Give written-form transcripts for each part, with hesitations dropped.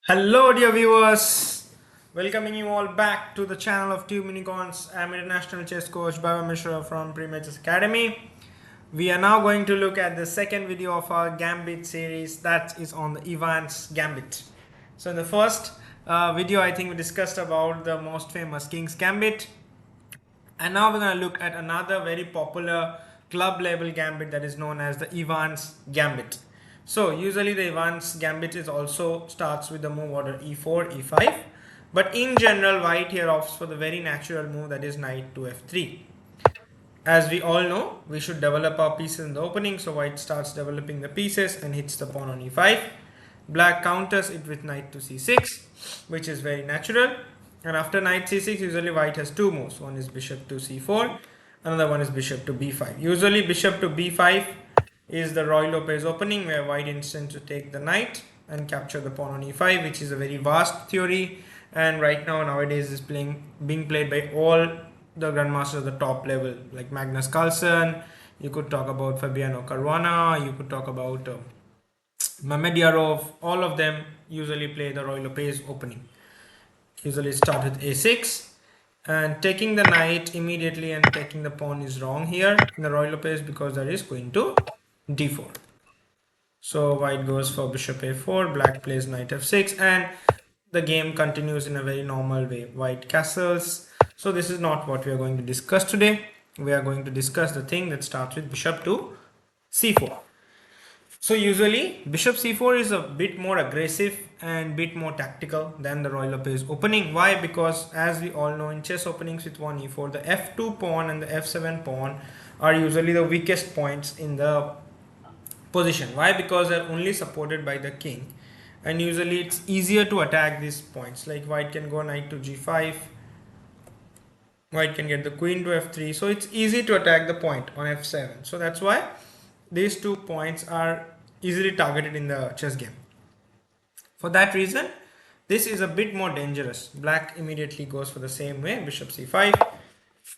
Hello, dear viewers. Welcoming you all back to the channel of Two Minicons. I'm international chess coach Baivab Mishra from Premier Chess Academy. We are now going to look at the second video of our Gambit series, that is on the Ivan's Gambit. So in the first video, I think we discussed about the most famous King's Gambit. And now we're going to look at another very popular club level gambit that is known as the Ivan's Gambit. So usually the Ivan's Gambit is also starts with the move order e4, e5. But in general, white here opts for the very natural move, that is knight to f3. As we all know, we should develop our pieces in the opening. So white starts developing the pieces and hits the pawn on e5. Black counters it with knight to c6, which is very natural. And after knight c6, usually white has two moves. One is bishop to c4, another one is bishop to b5. Usually bishop to b5 is the Roy Lopez opening, where white intends to take the knight and capture the pawn on e5, which is a very vast theory, and right now nowadays is being played by all the grandmasters at the top level, like Magnus Carlsen. You could talk about Fabiano Caruana, you could talk about Mamedyarov. All of them usually play the Roy Lopez opening. Usually start with a6 and taking the knight immediately and taking the pawn is wrong here in the Roy Lopez, because that is queen to d4. So white goes for bishop a4, black plays knight f6, and the game continues in a very normal way. White castles. So this is not what we are going to discuss today. We are going to discuss the thing that starts with bishop to c4. So usually bishop c4 is a bit more aggressive and bit more tactical than the Roy Lopez opening. Why? Because as we all know, in chess openings with 1e4, the f2 pawn and the f7 pawn are usually the weakest points in the position. Why? Because they're only supported by the king, and usually it's easier to attack these points. Like white can go knight to g5, white can get the queen to f3, so it's easy to attack the point on f7. So that's why these 2 points are easily targeted in the chess game. For that reason, this is a bit more dangerous. Black immediately goes for the same way, bishop c5,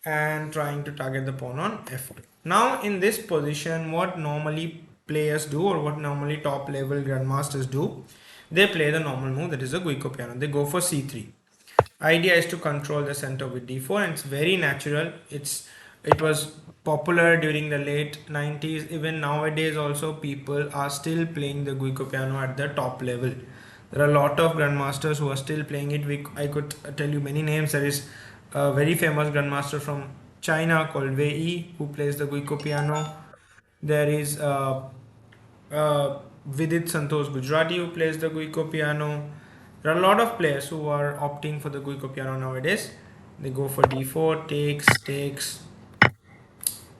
and trying to target the pawn on f2. Now in this position, what normally players do, or what normally top level grandmasters do, they play the normal move, that is a Guico piano. They go for c3. Idea is to control the center with d4, and it's very natural. It was popular during the late 90s. Even nowadays also people are still playing the Guico piano at the top level. There are a lot of grandmasters who are still playing it. I could tell you many names. There is a very famous grandmaster from China called Wei Yi, who plays the Guico piano. There is Vidit Santosh Gujarati, who plays the Guico piano. There are a lot of players who are opting for the Guico piano nowadays. They go for d4, takes,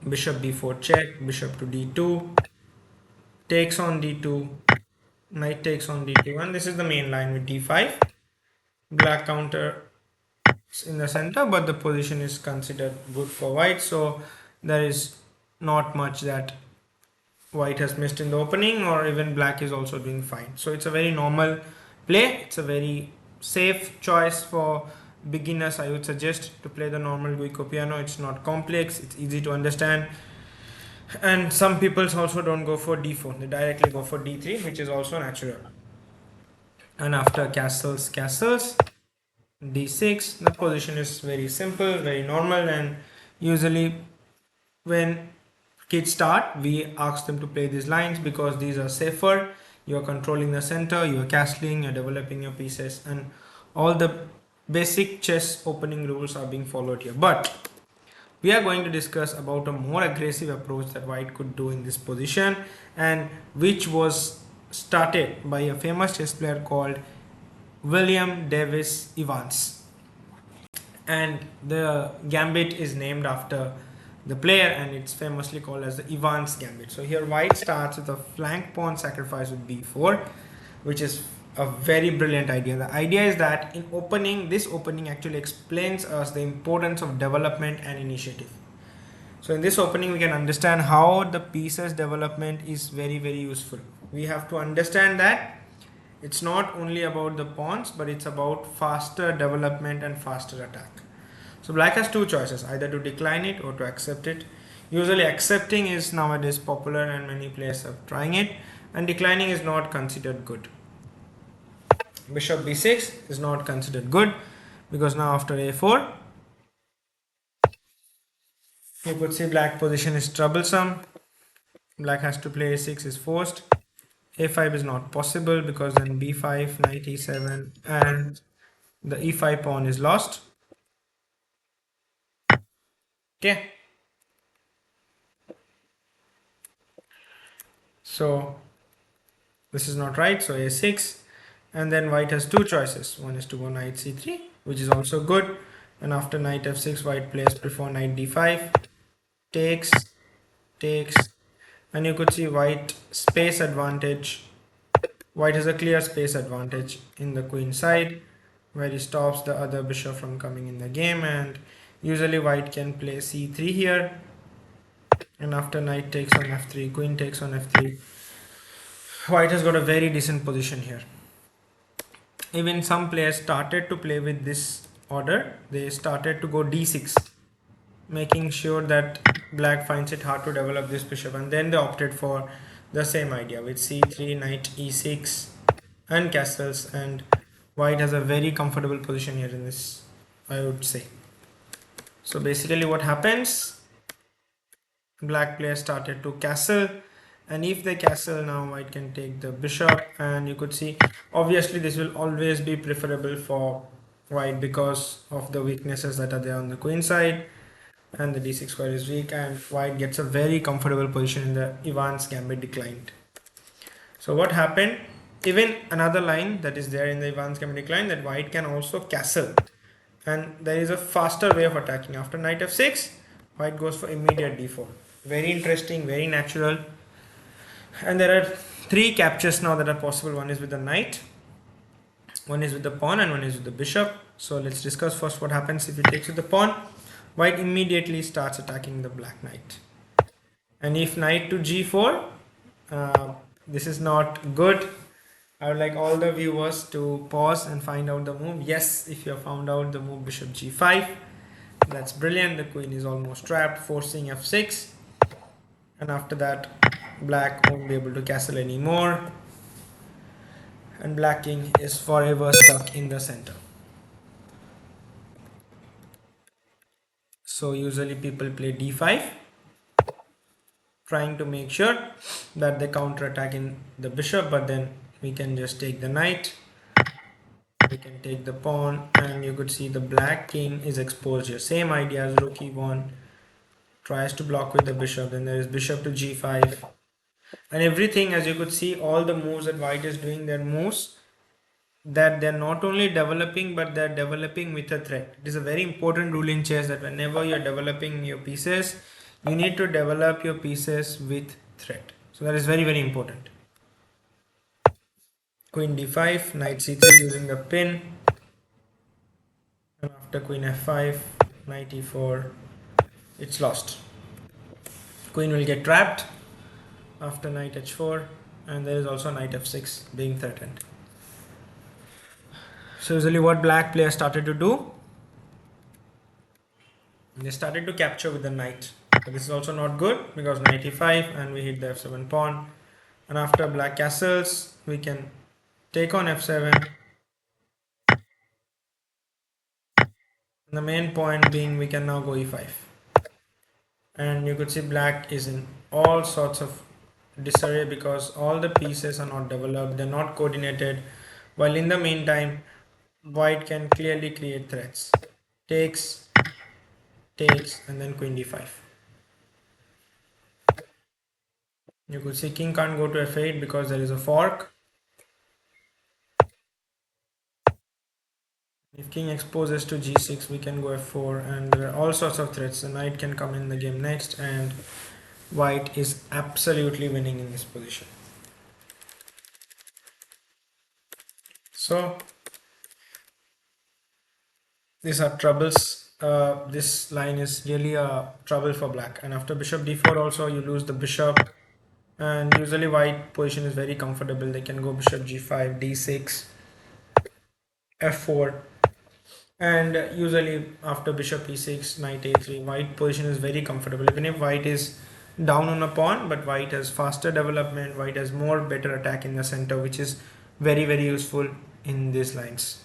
bishop b4 check, bishop to d2, takes on d2, knight takes on d2, and this is the main line with d5. Black counter in the center, but the position is considered good for white, so there is not much that white has missed in the opening, or even black is also doing fine. So it's a very normal play. It's a very safe choice for beginners. I would suggest to play the normal Guico piano. It's not complex, it's easy to understand, and some people also don't go for d4, they directly go for d3, which is also natural. And after castles d6, the position is very simple, very normal, and usually when kids start, we ask them to play these lines because these are safer. You are controlling the center, you are castling, you're developing your pieces, and all the basic chess opening rules are being followed here. But we are going to discuss about a more aggressive approach that white could do in this position, and which was started by a famous chess player called William Davis Evans, and the gambit is named after the player, and it's famously called as the Evans Gambit. So here white starts with a flank pawn sacrifice with b4, which is a very brilliant idea. The idea is that in opening, this opening actually explains us the importance of development and initiative. So in this opening, we can understand how the pieces development is very, very useful. We have to understand that it's not only about the pawns, but it's about faster development and faster attack. So black has two choices, either to decline it or to accept it. Usually accepting is nowadays popular and many players are trying it, and declining is not considered good. Bishop b6 is not considered good because now after a4 you could see black position is troublesome. Black has to play a6 is forced. A5 is not possible because then b5, knight e7, and the e5 pawn is lost. Okay. So this is not right. So a6, and then white has two choices. One is to go knight c3, which is also good. And after knight f6, white plays before knight d5, takes, takes, and you could see white space advantage. White has a clear space advantage in the queen side, where he stops the other bishop from coming in the game, and usually white can play c3 here, and after knight takes on f3, queen takes on f3, white has got a very decent position here. Even some players started to play with this order. They started to go d6, making sure that black finds it hard to develop this bishop, and then they opted for the same idea with c3, knight e6 and castles, and white has a very comfortable position here in this, I would say. So basically what happens, black players started to castle, and if they castle, now white can take the bishop, and you could see obviously this will always be preferable for white because of the weaknesses that are there on the queen side, and the d6 square is weak, and white gets a very comfortable position in the Ivan's Gambit declined. So what happened, even another line that is there in the Ivan's Gambit decline, that white can also castle, and there is a faster way of attacking. After knight f6, white goes for immediate d4. Very interesting, very natural. And there are three captures now that are possible. One is with the knight, one is with the pawn, and one is with the bishop. So let's discuss first what happens if he takes with the pawn. White immediately starts attacking the black knight, and if knight to g4, this is not good. I would like all the viewers to pause and find out the move. Yes, if you have found out the move bishop g5, that's brilliant. The queen is almost trapped, forcing f6, and after that black won't be able to castle anymore, and black king is forever stuck in the center. So usually people play d5, trying to make sure that they counter attack in the bishop, but then we can just take the knight, we can take the pawn, and you could see the black king is exposed here. Same idea as rook e1, tries to block with the bishop, then there is bishop to g5, and everything, as you could see, all the moves that white is doing, they're moves that they're not only developing, but they're developing with a threat. It is a very important rule in chess that whenever you're developing your pieces, you need to develop your pieces with threat. So that is very, very important. Queen d5, knight c3 using the pin, and after queen f5, knight e4, it's lost. Queen will get trapped after knight h4, and there is also knight f6 being threatened. So usually what black players started to do, they started to capture with the knight, but this is also not good because knight e5, and we hit the f7 pawn, and after black castles, we can take on f7, and the main point being we can now go e5, and you could see black is in all sorts of disarray because all the pieces are not developed, they're not coordinated, while in the meantime white can clearly create threats. Takes, takes, and then queen d5. You could see king can't go to f8 because there is a fork. If king exposes to g6, we can go f4, and there are all sorts of threats. The knight can come in the game next, and white is absolutely winning in this position. So these are troubles. This line is really a trouble for black, and after bishop d4 also you lose the bishop, and usually white position is very comfortable. They can go bishop g5, d6, f4, and usually after bishop e6, knight a3, white position is very comfortable. Even if white is down on a pawn, but white has faster development, white has more better attack in the center, which is very, very useful in these lines.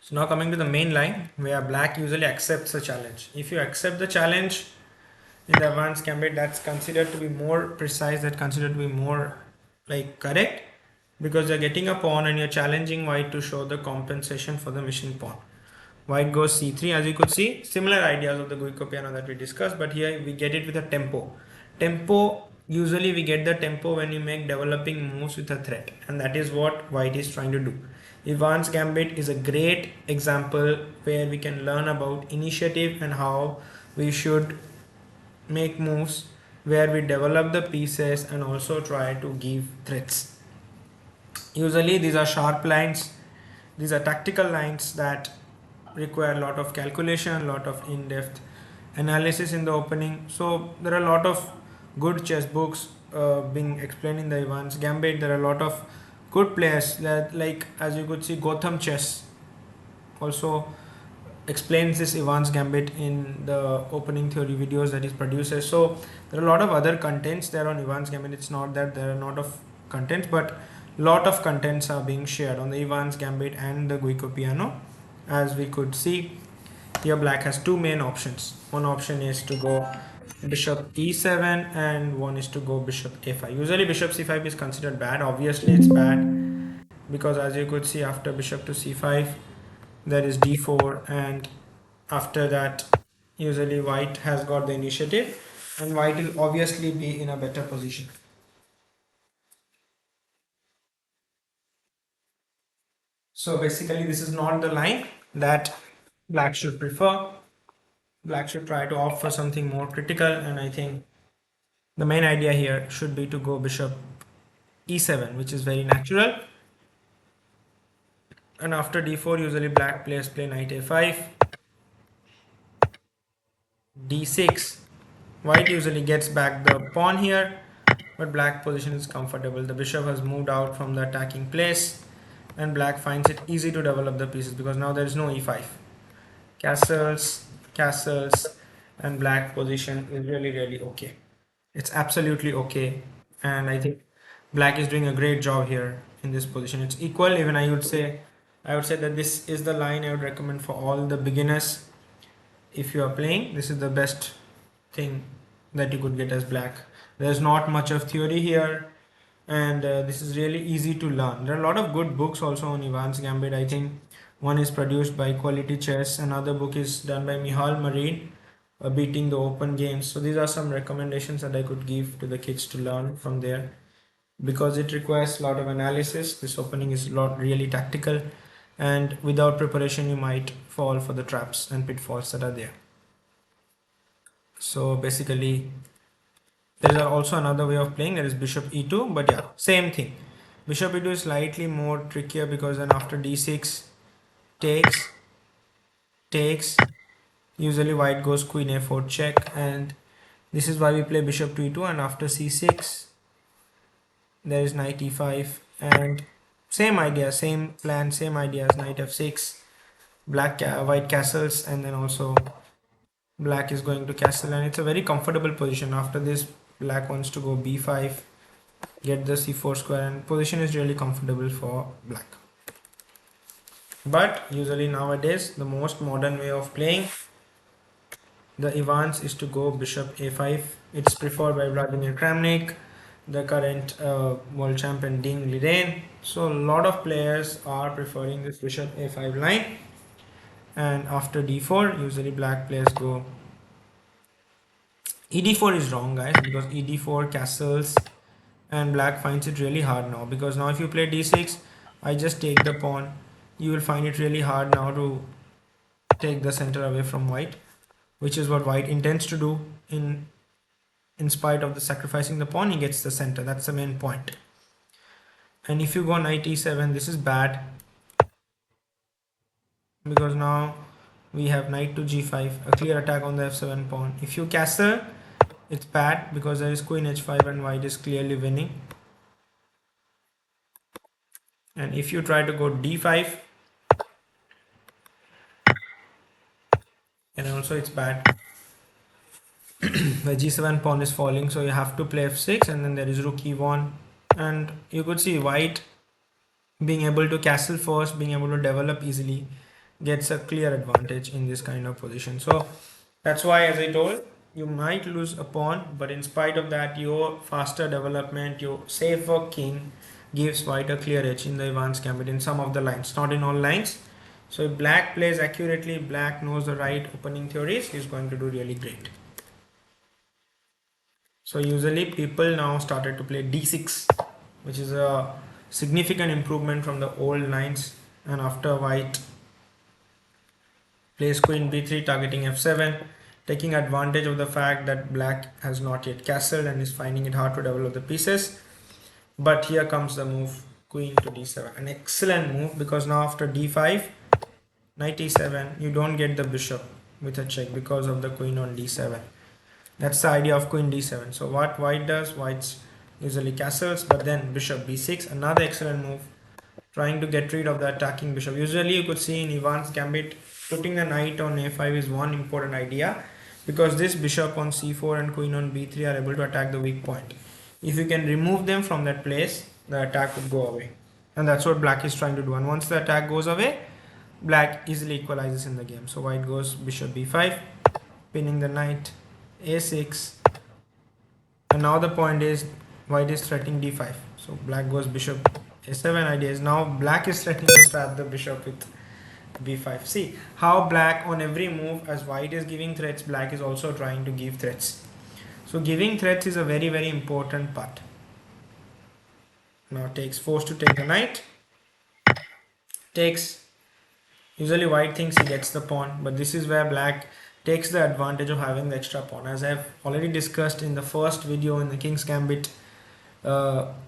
So now coming to the main line where black usually accepts the challenge. If you accept the challenge in the advanced gambit, that's considered to be more precise, that's considered to be more like correct, because you're getting a pawn and you're challenging white to show the compensation for the missing pawn. White goes c3, as you could see, similar ideas of the Guico piano that we discussed, but here we get it with a tempo. Tempo, usually we get the tempo when you make developing moves with a threat, and that is what white is trying to do. Ivan's Gambit is a great example where we can learn about initiative and how we should make moves where we develop the pieces and also try to give threats. Usually these are sharp lines, these are tactical lines that require a lot of calculation, a lot of in-depth analysis in the opening. So there are a lot of good chess books being explained in the Ivan's Gambit. There are a lot of good players that, like as you could see, Gotham Chess also explains this Ivan's Gambit in the opening theory videos that he produces. So there are a lot of other contents there on Ivan's Gambit. It's not that there are not of contents, but lot of contents are being shared on the Ivan's Gambit and the Guico piano. As we could see, here black has two main options. One option is to go bishop e7 and one is to go bishop a5. Usually bishop c5 is considered bad. Obviously it's bad because as you could see, after bishop to c5 there is d4, and after that usually white has got the initiative and white will obviously be in a better position. So basically this is not the line that black should prefer. Black should try to opt for something more critical, and I think the main idea here should be to go bishop e7, which is very natural. And after d4 usually black players play knight a5, d6. White usually gets back the pawn here, but black position is comfortable. The bishop has moved out from the attacking place and black finds it easy to develop the pieces because now there is no e5. Castles, castles, and black position is really okay. It's absolutely okay, and I think black is doing a great job here in this position. It's equal. Even I would say that this is the line I would recommend for all the beginners. If you are playing, this is the best thing that you could get as black. There's not much of theory here, and this is really easy to learn. There are a lot of good books also on Ivan's Gambit. I think one is produced by Quality Chess, another book is done by Michal Marine, Beating the Open Games. So these are some recommendations that I could give to the kids to learn from there, because it requires a lot of analysis. This opening is a lot really tactical, and without preparation you might fall for the traps and pitfalls that are there. So basically there is also another way of playing, that is bishop e2, but yeah, same thing. Bishop e2 is slightly more trickier because then after d6 takes, usually white goes queen a4 check, and this is why we play bishop to e2, and after c6 there is knight e5, and same idea, same plan, same idea as knight f6, white castles, and then also black is going to castle, and it's a very comfortable position. After this black wants to go b5, get the c4 square, and position is really comfortable for black. But usually nowadays the most modern way of playing the Ivans is to go bishop a5. It's preferred by Vladimir Kramnik, the current world champion Ding Liren. So a lot of players are preferring this bishop a5 line, and after d4 usually black players go ed4 is wrong, guys, because ed4 castles, and black finds it really hard now, because now if you play d6, I just take the pawn, you will find it really hard now to take the center away from white, which is what white intends to do. In spite of the sacrificing the pawn, he gets the center. That's the main point. And if you go knight e7, this is bad, because now we have knight to g5, a clear attack on the f7 pawn. If you castle, it's bad because there is queen h5 and white is clearly winning. And if you try to go d5, and also it's bad. The g7 pawn is falling, so you have to play f6, and then there is rook e1, and you could see white being able to castle first, being able to develop easily, gets a clear advantage in this kind of position. So that's why, as I told, you might lose a pawn, but in spite of that, your faster development, your safer king gives white a clear edge in the advanced gambit in some of the lines, not in all lines. So if black plays accurately, black knows the right opening theories, he's going to do really great. So usually people now started to play d6, which is a significant improvement from the old lines. And after white plays queen b3 targeting f7, taking advantage of the fact that black has not yet castled and is finding it hard to develop the pieces. But here comes the move queen to d7, an excellent move, because now after d5 knight e7 you don't get the bishop with a check because of the queen on d7. That's the idea of queen d7. So what white does, white's usually castles, but then bishop b6, another excellent move, trying to get rid of the attacking bishop. Usually you could see in Ivan's gambit, putting the knight on a5 is one important idea, because this bishop on c4 and queen on b3 are able to attack the weak point. If you can remove them from that place, the attack would go away. And that's what black is trying to do. And once the attack goes away, black easily equalizes in the game. So white goes bishop b5, pinning the knight, a6, and now the point is white is threatening d5. So black goes bishop a7. Idea is now black is threatening to trap the bishop with b5. See how black on every move, as white is giving threats, black is also trying to give threats. So giving threats is a very, very important part. Now takes, forced to take the knight, takes. Usually white thinks he gets the pawn, but this is where black takes the advantage of having the extra pawn. As I've already discussed in the first video in the King's Gambit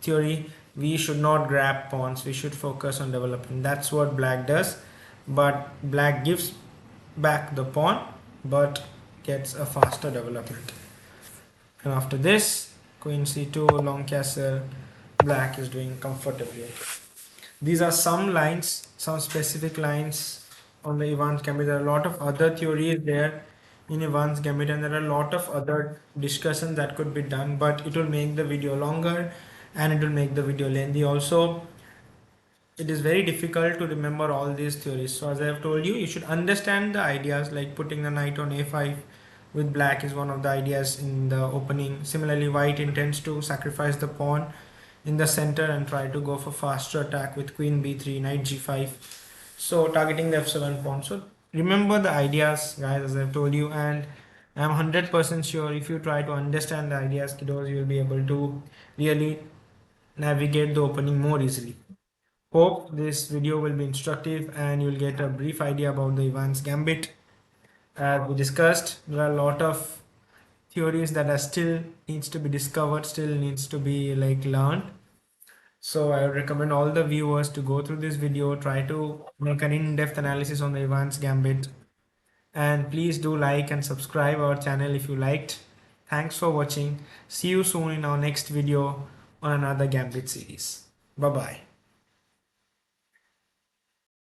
theory, we should not grab pawns, we should focus on developing. That's what black does, but black gives back the pawn but gets a faster development. And after this, queen c2, long castle, black is doing comfortably. These are some lines, some specific lines on the Ivan's Gambit. There are a lot of other theories there in Ivan's Gambit, and there are a lot of other discussions that could be done, but it will make the video longer and it will make the video lengthy. Also, it is very difficult to remember all these theories. So as I have told you, you should understand the ideas, like putting the knight on a5 with black is one of the ideas in the opening. Similarly, white intends to sacrifice the pawn in the center and try to go for faster attack with queen b3, knight g5, so targeting the f7 pawn. So remember the ideas, guys, as I've told you, and I'm 100% sure if you try to understand the ideas, kiddos, you'll be able to really navigate the opening more easily. Hope this video will be instructive and you'll get a brief idea about the Ivan's Gambit. As we discussed, there are a lot of theories that are still needs to be discovered, still needs to be learned. So I would recommend all the viewers to go through this video, try to make an in-depth analysis on the Ivan's Gambit, and please do like and subscribe our channel if you liked. Thanks for watching. See you soon in our next video on another Gambit series. Bye bye.